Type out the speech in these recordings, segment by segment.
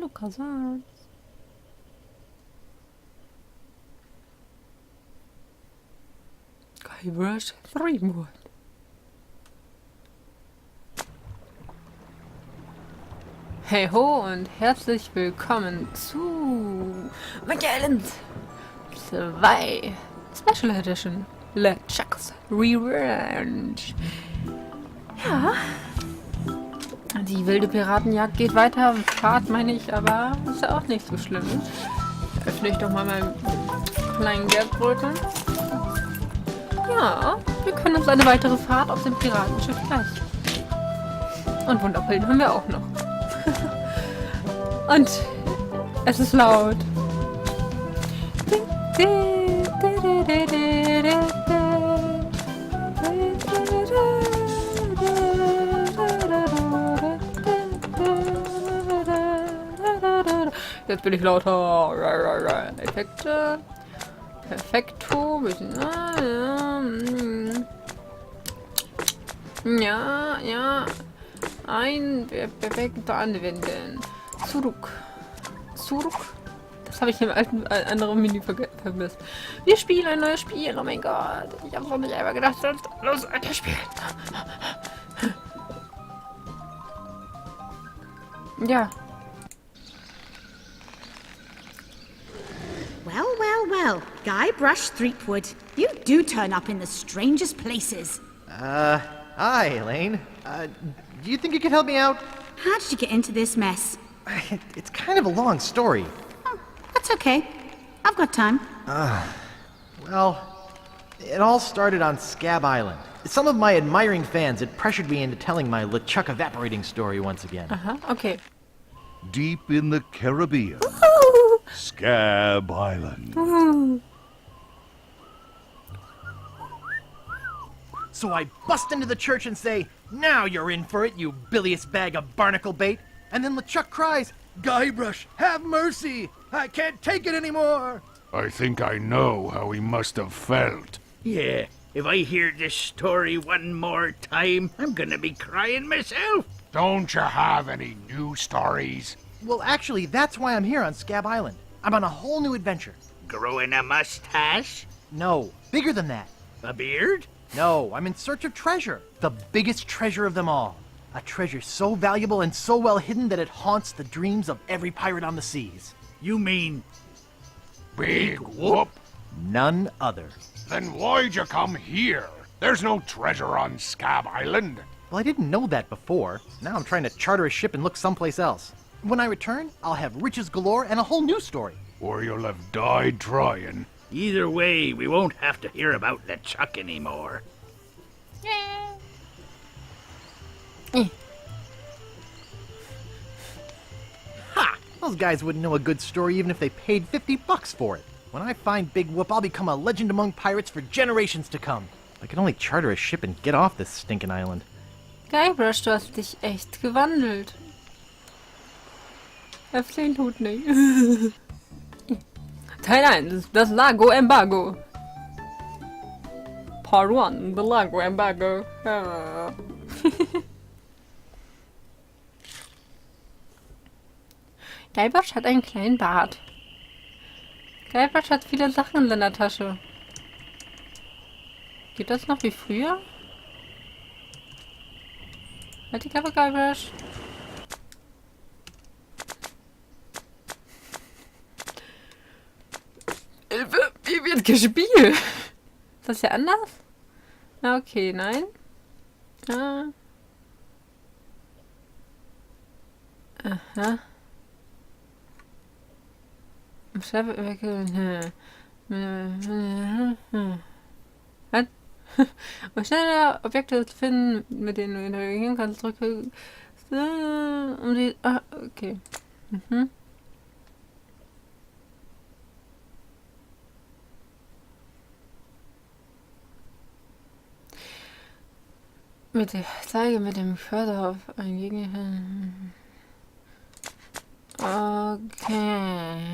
Kasans. Guybrush Threepwood. Hey ho und herzlich willkommen zu Island 2 Special Edition. CHUCKS Revenge. Ja. Die wilde Piratenjagd geht weiter. Fahrt meine ich, aber ist ja auch nicht so schlimm. Öffne ich doch mal meinen kleinen Geldbeutel. Ja, wir können uns eine weitere Fahrt auf dem Piratenschiff leisten. Und Wunderpillen haben wir auch noch. Und es ist laut. Jetzt bin ich lauter. Effekte. Perfekto. Ja. Ein perfekt anwenden. Zurück. Das habe ich im anderen Menü vermisst. Wir spielen ein neues Spiel. Oh mein Gott. Ich habe noch nicht einmal gedacht, sonst los, Alter, spielen. Ja. Well. Guybrush Threepwood, you do turn up in the strangest places. Hi, Elaine. Do you think you could help me out? How did you get into this mess? It's kind of a long story. Oh, that's okay. I've got time. Well, it all started on Scab Island. Some of my admiring fans had pressured me into telling my LeChuck evaporating story once again. Okay. Deep in the Caribbean, Scab Island. So I bust into the church and say, "Now you're in for it, you bilious bag of barnacle bait." And then LeChuck cries, "Guybrush, have mercy! I can't take it anymore!" I think I know how he must have felt. Yeah, if I hear this story one more time, I'm gonna be crying myself. Don't you have any new stories? Well, actually, that's why I'm here on Scab Island. I'm on a whole new adventure. Growing a mustache? No, bigger than that. A beard? No, I'm in search of treasure. The biggest treasure of them all. A treasure so valuable and so well hidden that it haunts the dreams of every pirate on the seas. You mean Big whoop? None other. Then why'd you come here? There's no treasure on Scab Island. Well, I didn't know that before. Now I'm trying to charter a ship and look someplace else. When I return, I'll have riches galore and a whole new story. Or you'll have died trying. either way, we won't have to hear about the Chuck anymore. Ha! Those guys wouldn't know a good story even if they paid $50 for it. When I find Big Whoop, I'll become a legend among pirates for generations to come. I could only charter a ship and get off this stinking island. Guybrush, du hast dich echt gewandelt. Öffne den Hut nicht. Teil 1, das Lago-Embargo. Part 1, the Lago-Embargo. Guybrush hat einen kleinen Bart. Guybrush hat viele Sachen in seiner Tasche. Geht das noch wie früher? Halt die Klappe, Guybrush. Hilfe, wie wird gespielt? Ist das ja anders? Na okay, nein. Ah. Aha. Was? Um schneller Objekte zu finden, mit denen du interagieren kannst, drücke um die... Ah, okay. Mhm. Zeige mit dem Cursor auf einen Gegner. Okay.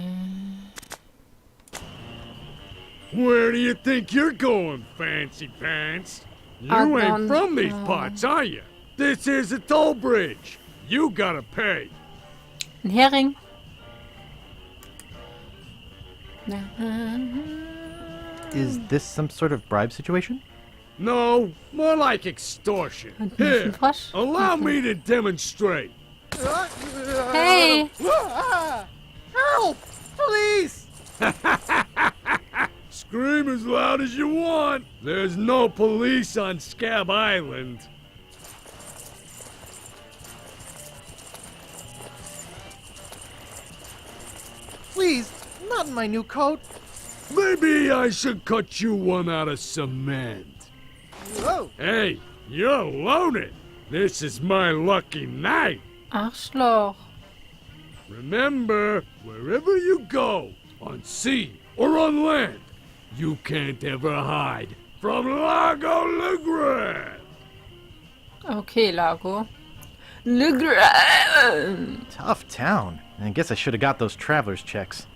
Where do you think you're going, fancy pants? You ain't from these parts, are you? This is a toll bridge. You gotta pay. Ein Hering. Is this some sort of bribe situation? No, more like extortion. Und Here, ein Frosch? allow me to demonstrate. Hey! Help! Police! Scream as loud as you want. There's no police on Scab Island. Please, not in my new coat. Maybe I should cut you one out of cement. Whoa! Hey, you're loaded. This is my lucky night. Arschloch. Remember, wherever you go, on sea or on land, you can't ever hide from Lago Legrand. Okay, Lago. Legrand. Tough town. I guess I should have got those traveler's checks.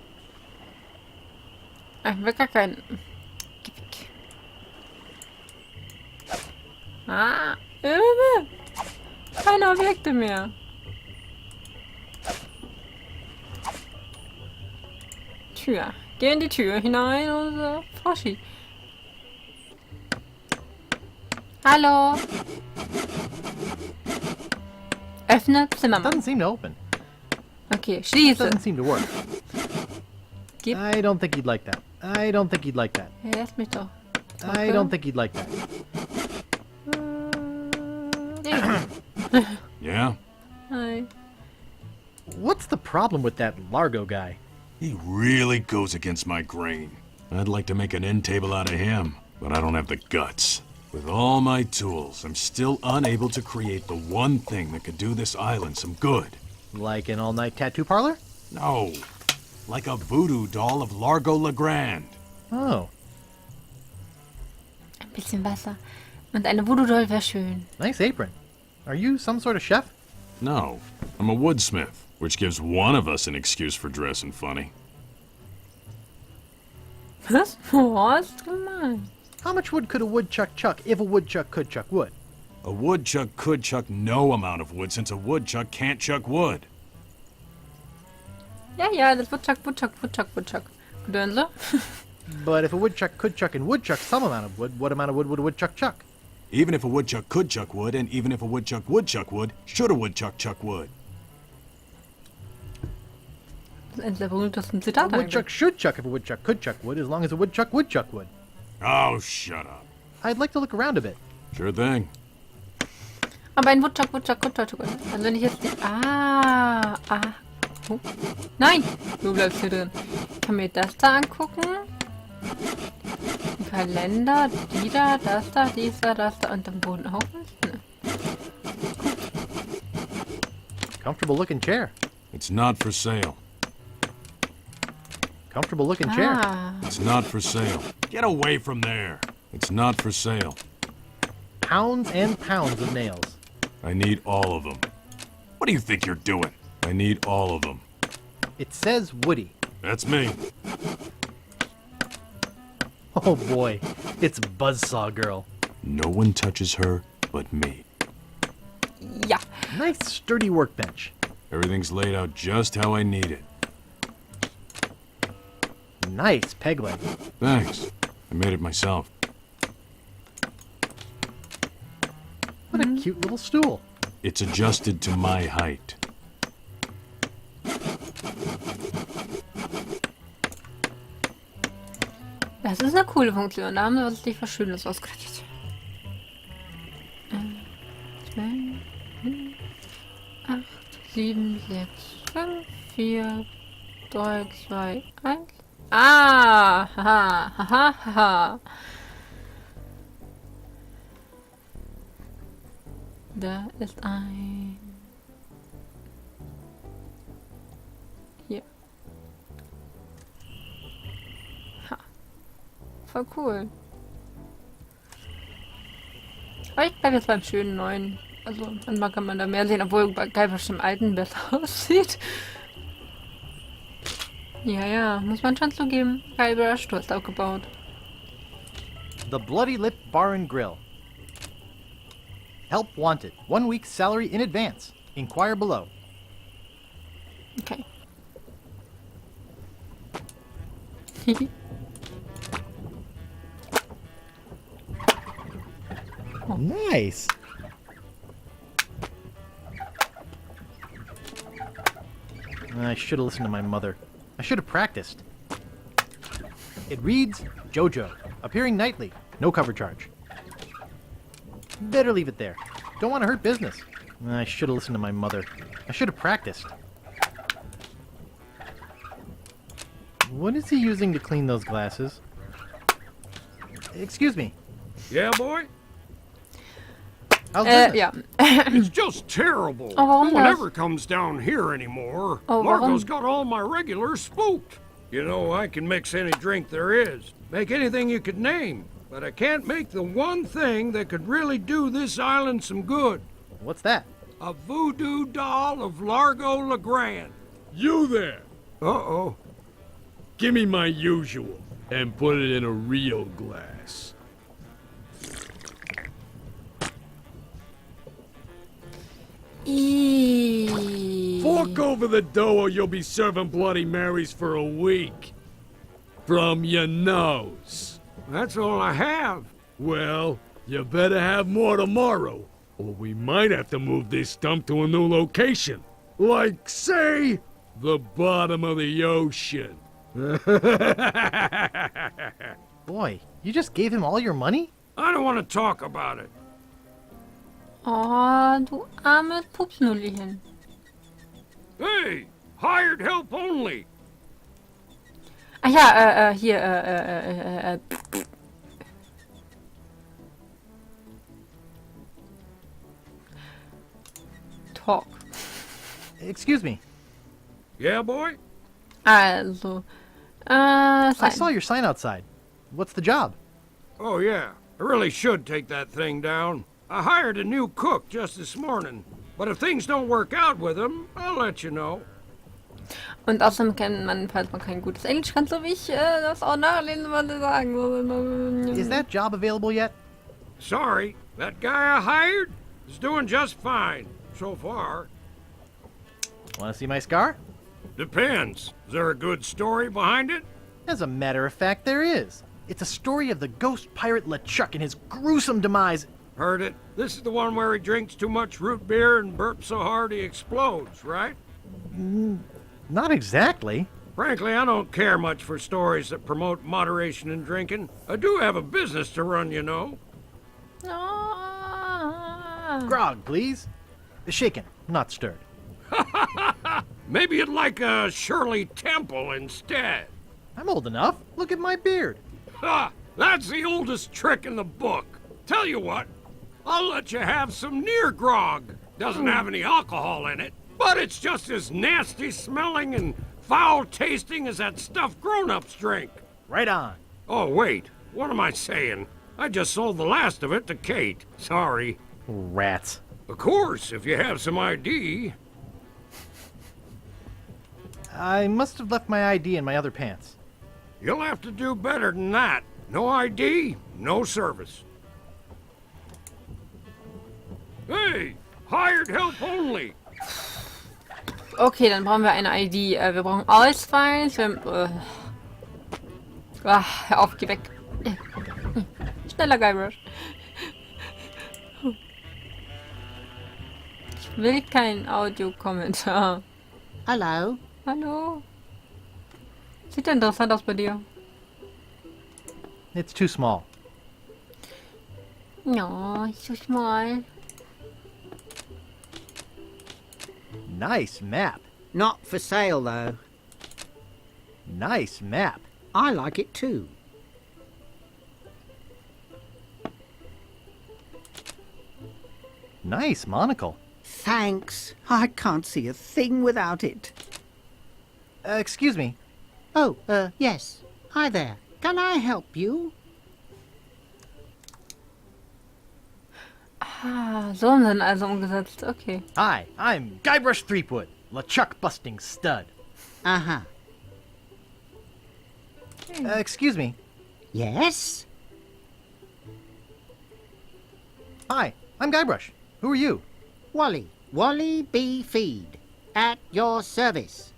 Ich will gar keinen. Geh weg. Ah, keine Objekte mehr. Tür. Geh in die Tür hinein und Froschi. Hallo. Öffne Zimmermann. Doesn't seem to open. Okay, schließe. Doesn't seem to work. Gib. I don't think you'd like that. I don't think you'd like that. Ja, lass mich doch. I don't think you'd like that. Yeah? Hi. What's the problem with that Largo guy? He really goes against my grain. I'd like to make an end table out of him, but I don't have the guts. With all my tools, I'm still unable to create the one thing that could do this island some good. Like an all-night tattoo parlor? No. Like a voodoo doll of Largo Legrand. Oh, Ein bisschen Wasser. Und eine Voodoo-Doll wäre schön. nice apron. Are you some sort of chef? No. I'm a woodsmith, which gives one of us an excuse for dressing funny. Was? Was? Gemein. How much wood could a woodchuck chuck if a woodchuck could chuck wood? A woodchuck could chuck no amount of wood since a woodchuck can't chuck wood. Ja, ja, das Woodchuck, Woodchuck, Woodchuck, Woodchuck. Gedönse. But if a woodchuck could chuck and would chuck some amount of wood, what amount of wood would a woodchuck chuck? Even if a woodchuck could chuck wood, and even if a woodchuck would chuck wood, should a woodchuck chuck wood? Das ist eines der berühmtesten A Zitate woodchuck eigentlich. should chuck if a woodchuck could chuck wood, as long as a woodchuck would chuck wood. Oh, shut up. I'd like to look around a bit. Sure thing. Aber ein Woodchuck, Woodchuck, Woodchuck. Also wenn ich jetzt die... Oh. Nein! Du bleibst hier drin. Ich kann mir das da angucken. Den Kalender, die da, das da, dies da, das da und am Boden auch was? Ne. Comfortable looking chair. It's not for sale. Comfortable looking chair. Ah. It's not for sale. Get away from there. It's not for sale. Pounds and pounds of nails. I need all of them. What do you think you're doing? I need all of them. It says Woody. That's me. Oh boy, it's Buzzsaw Girl. No one touches her but me. Ja. Nice sturdy workbench. Everything's laid out just how I need it. Nice peg leg. Thanks. I made it myself. What a cute little stool. It's adjusted to my height. Das ist eine coole Funktion. Da haben sie was richtig was Schönes ausgedacht. 8, 7, 6, 5, 4, 3, 2, 1. Ah! Haha, haha, haha. Da ist ein... Hier. Ha. Voll cool. Aber ich bleibe jetzt beim schönen neuen. Also manchmal kann man da mehr sehen, obwohl bei Guybrush im alten besser aussieht. Ja, ja, muss man schon zugeben. Guybrush, du hast auch gebaut. The Bloody Lip Bar and Grill. Help wanted. 1 week's salary in advance. Inquire below. Okay. Nice. I should have listened to my mother. I should have practiced. It reads, JoJo, appearing nightly, no cover charge. Better leave it there. Don't want to hurt business. I should have listened to my mother. I should have practiced. What is he using to clean those glasses? Excuse me. Yeah, boy? How's business? Ja. It's just terrible. Oh, warum no one das? ever comes down here anymore. Oh, Margot's warum? got all my regulars spooked. You know, I can mix any drink there is. Make anything you could name. But I can't make the one thing that could really do this island some good. What's that? A voodoo doll of Largo LeGrand. You there! Uh-oh. Give me my usual, and put it in a real glass. Fork over the dough or you'll be serving Bloody Marys for a week. From your nose. That's all I have. Well, you better have more tomorrow, or we might have to move this stump to a new location. Like, say, the bottom of the ocean. Boy, you just gave him all your money? I don't want to talk about it. Oh, du armes Pupsnullichen. Hey, hired help only. Ah ja, hier, Talk. Excuse me. Yeah, boy? Also, I sign. saw your sign outside. What's the job? Oh, yeah. I really should take that thing down. I hired a new cook just this morning. But if things don't work out with him, I'll let you know. Und außerdem kann man, falls man kein gutes Englisch kann, so wie ich, das auch nachlesen, was sie sagen. Is that job available yet? Sorry, that guy I hired is doing just fine, so far. Want to see my scar? Depends. Is there a good story behind it? As a matter of fact, there is. It's a story of the ghost pirate LeChuck and his gruesome demise. Heard it. This is the one where he drinks too much root beer and burps so hard he explodes, right? Not exactly. Frankly, I don't care much for stories that promote moderation in drinking. I do have a business to run, you know. Ah. Grog, please. Shaken, not stirred. Maybe you'd like a Shirley Temple instead. I'm old enough. Look at my beard. Ha! That's the oldest trick in the book. Tell you what, I'll let you have some near grog. Doesn't have any alcohol in it, but it's just as nasty smelling and foul tasting as that stuff grown-ups drink. Right on. Oh, wait, what am I saying? I just sold the last of it to Kate. Sorry. Rats. Of course, if you have some ID. I must have left my ID in my other pants. You'll have to do better than that. No ID, no service. Hey, hired help only. Okay, dann brauchen wir eine ID. Wir brauchen Ausweis. Hör auf, geh weg. Schneller, Guybrush. Ich will keinen Audiokommentar. Hello. Hallo? Sieht interessant aus bei dir. It's too small. Ja, so schmal. Nice map. Not for sale, though. Nice map. I like it too. Nice monocle. Thanks. I can't see a thing without it. Excuse me. Oh, yes. Hi there. Can I help you? Ah, so haben sie ihn also umgesetzt. Okay. Hi, I'm Guybrush Threepwood, LeChuck busting stud. Uh-huh. Excuse me. Yes? Hi, I'm Guybrush. Who are you? Wally. Wally B. Feed. At your service.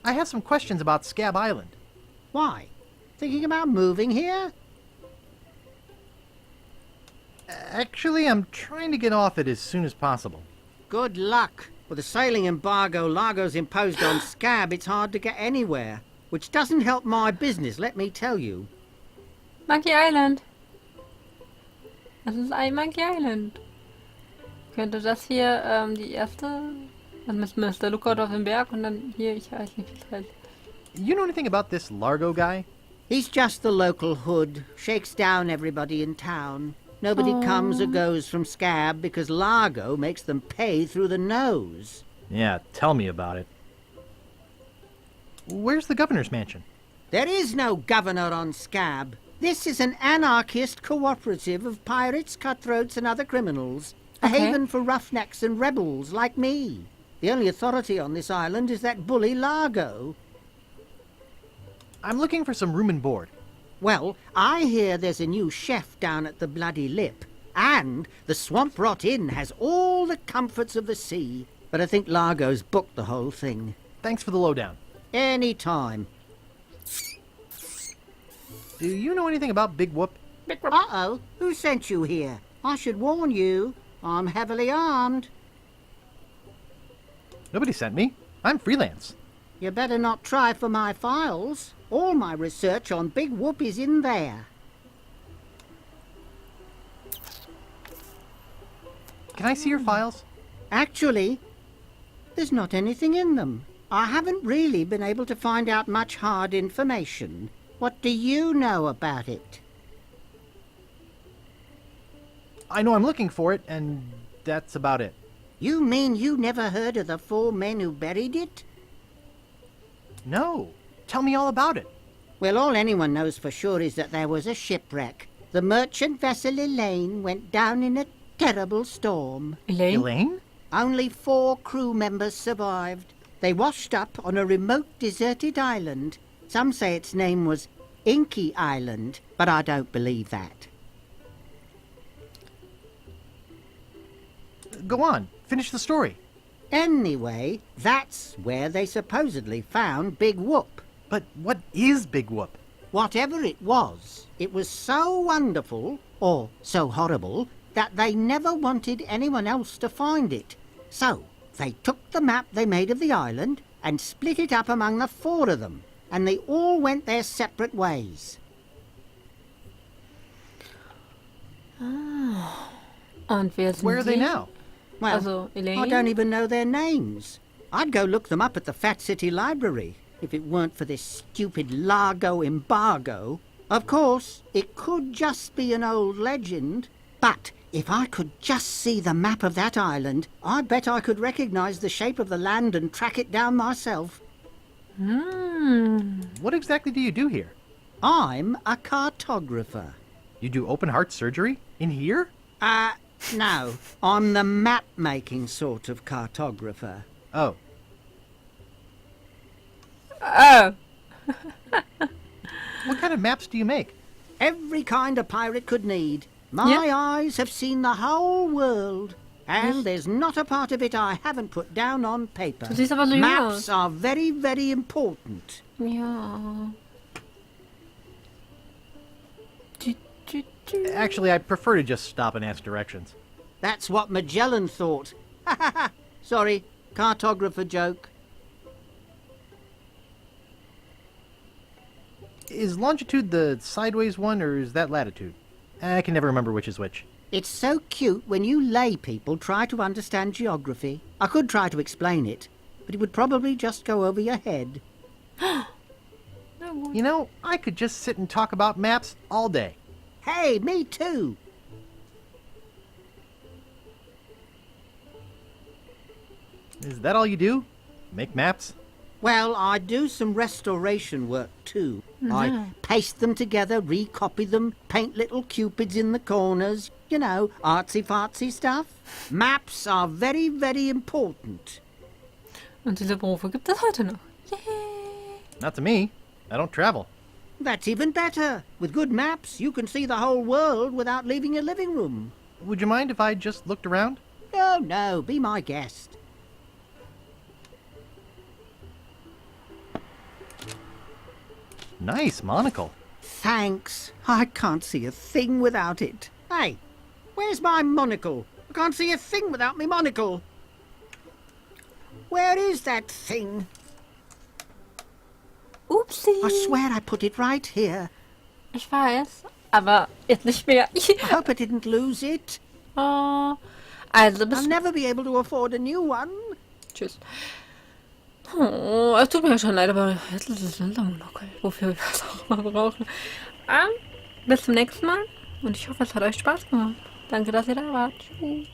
I have some questions about Scab Island. Why? Thinking about moving here? Actually, I'm trying to get off it as soon as possible. Good luck. With the sailing embargo Largo's imposed on Scab, it's hard to get anywhere. Which doesn't help my business, let me tell you. Monkey Island. Das ist ein Monkey Island. Könnte das hier die erste... Dann müssen wir der Lookout auf den Berg und dann hier, ich weiß nicht, wie es heißt. You know anything about this Largo guy? He's just the local hood. Shakes down everybody in town. Nobody comes or goes from Scab because Largo makes them pay through the nose. Yeah, tell me about it. Where's the governor's mansion? There is no governor on Scab. This is an anarchist cooperative of pirates, cutthroats and other criminals. A haven for roughnecks and rebels like me. The only authority on this island is that bully Largo. I'm looking for some room and board. Well, I hear there's a new chef down at the Bloody Lip. And the Swamp Rot Inn has all the comforts of the sea. But I think Largo's booked the whole thing. Thanks for the lowdown. Any time. Do you know anything about Big Whoop? Uh-oh, who sent you here? I should warn you, I'm heavily armed. Nobody sent me. I'm freelance. You better not try for my files. All my research on Big Whoop is in there. Can I see your files? Actually, there's not anything in them. I haven't really been able to find out much hard information. What do you know about it? I know I'm looking for it, and that's about it. You mean you never heard of the 4 men who buried it? No. Tell me all about it. Well, all anyone knows for sure is that there was a shipwreck. The merchant vessel Elaine went down in a terrible storm. Elaine? Only 4 crew members survived. They washed up on a remote deserted island. Some say its name was Inky Island, but I don't believe that. Go on. Finish the story. Anyway, that's where they supposedly found Big Whoop. But what is Big Whoop? Whatever it was so wonderful, or so horrible, that they never wanted anyone else to find it. So, they took the map they made of the island and split it up among the 4 of them, and they all went their separate ways. Und wer sind Where are they die? now? Well, Also, Elaine? I don't even know their names. I'd go look them up at the Fat City Library, if it weren't for this stupid Largo embargo. Of course, it could just be an old legend, but if I could just see the map of that island, I bet I could recognize the shape of the land and track it down myself. What exactly do you do here? I'm a cartographer. You do open heart surgery? In here? No, I'm the map-making sort of cartographer. Oh. Oh. What kind of maps do you make? Every kind a pirate could need. My eyes have seen the whole world, and there's not a part of it I haven't put down on paper. Du siehst aber so jung Maps aus. are very, very important. Ja. Actually, I prefer to just stop and ask directions. That's what Magellan thought. Sorry, cartographer joke. Is longitude the sideways one, or is that latitude? I can never remember which is which. It's so cute when you lay people try to understand geography. I could try to explain it, but it would probably just go over your head. You know, I could just sit and talk about maps all day. Hey, me too. Is that all you do? Make maps? Well, I do some restoration work too. I paste them together, recopy them, paint little cupids in the corners. You know, artsy-fartsy stuff. Maps are very, very important. Und diese Berufe gibt es heute noch. Yay! Not to me. I don't travel. That's even better. With good maps, you can see the whole world without leaving your living room. Would you mind if I just looked around? Oh, no, be my guest. Nice monocle. Thanks. I can't see a thing without it. Hey, where's my monocle? I can't see a thing without me monocle. Where is that thing? Upsi. I swear I put it right here. Ich weiß, aber jetzt nicht mehr. I hope I didn't lose it. Oh, also bis... I'll never be able to afford a new one. Tschüss. Oh, es tut mir ja schon leid, aber jetzt ist es unser Monokel, wofür wir das auch mal brauchen. Bis zum nächsten Mal und ich hoffe, es hat euch Spaß gemacht. Danke, dass ihr da wart. Tschüss.